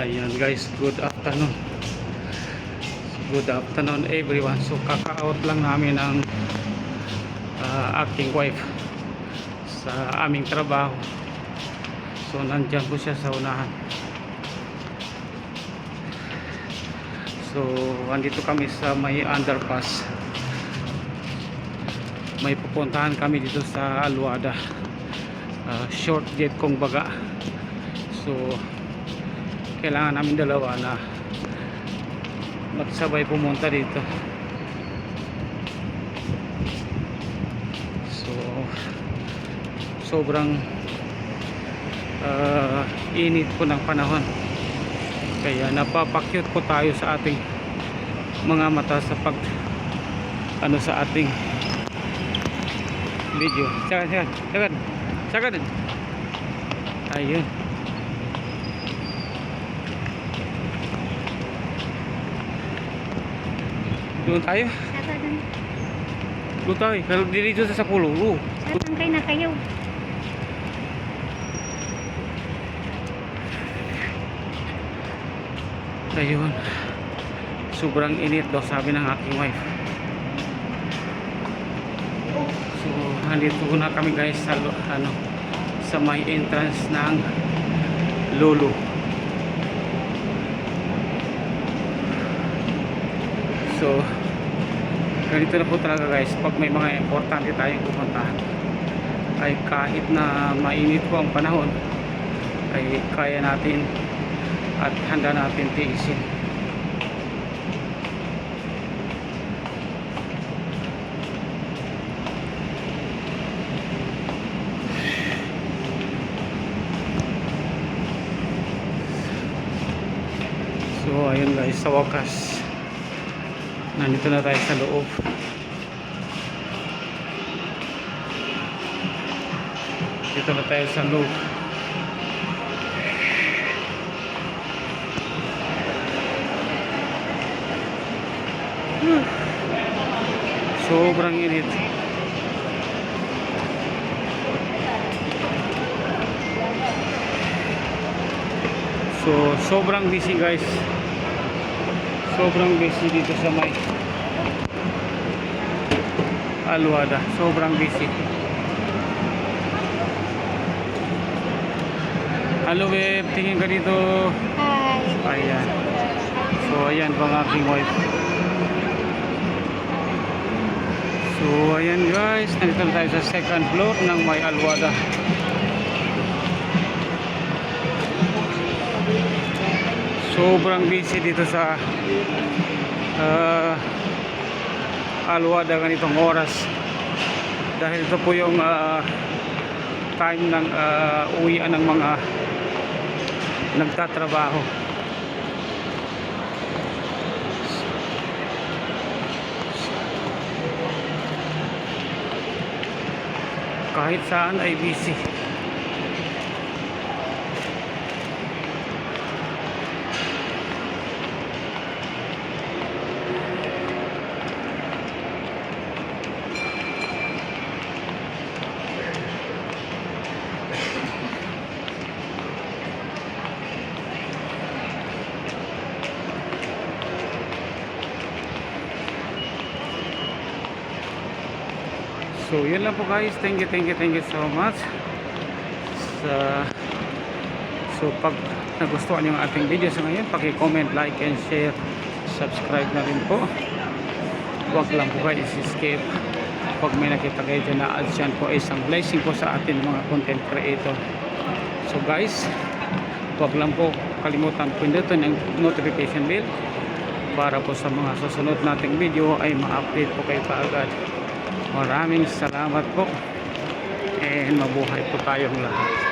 Ayan guys, good afternoon everyone. So kaka-out lang namin ng aking wife sa aming trabaho. So nandyan po siya sa unahan. So andito kami sa may underpass. May pupuntahan kami dito sa Aluada, short jet kung baga. So kailangan namin dalawa na magsabay pumunta dito. So sobrang init po ng panahon, kaya napapakyut po tayo sa ating mga mata sa pag sa ating video. Sagan. Ayun. Doon tayo. Doon tayo. Kalau dito sa 10. Saan kayo na kayo? Ayun. Sobrang init daw, sabi ng aking wife. So, andito na kami guys sa sa may entrance ng Lulu. So, ganito na po talaga guys, pag may mga importante tayong pupuntahan, ay kahit na mainit po ang panahon, ay kaya natin at handa natin tiisin. So ayun guys, sa wakas nandito na tayo sa loob. Dito na tayo sa loob. Sobrang init. So sobrang busy guys. Sobrang busy dito sa may Aluada. Sobrang busy. Hello babe, tingin ka dito. Hi. Ayan. So ayan po ang aking wife. So ayan guys, nandito na tayo sa second floor ng may Aluada. Sobrang busy dito sa Aluada ganitong oras, dahil ito po yung time ng uwian ng mga nagtatrabaho. Kahit saan ay busy. So yun lang po guys, thank you so much. So pag nagustuhan yung ating video sa ngayon, paki-comment, like and share, subscribe na rin po. Huwag lang po guys skip. Pag may nakita kayo dyan na ads, yan po isang blessing po sa atin mga content creator. So guys, huwag lang po kalimutan pindutin ang notification bell para po sa mga susunod nating video ay ma-update po kayo kaagad. Maraming salamat po, and mabuhay po tayong lahat.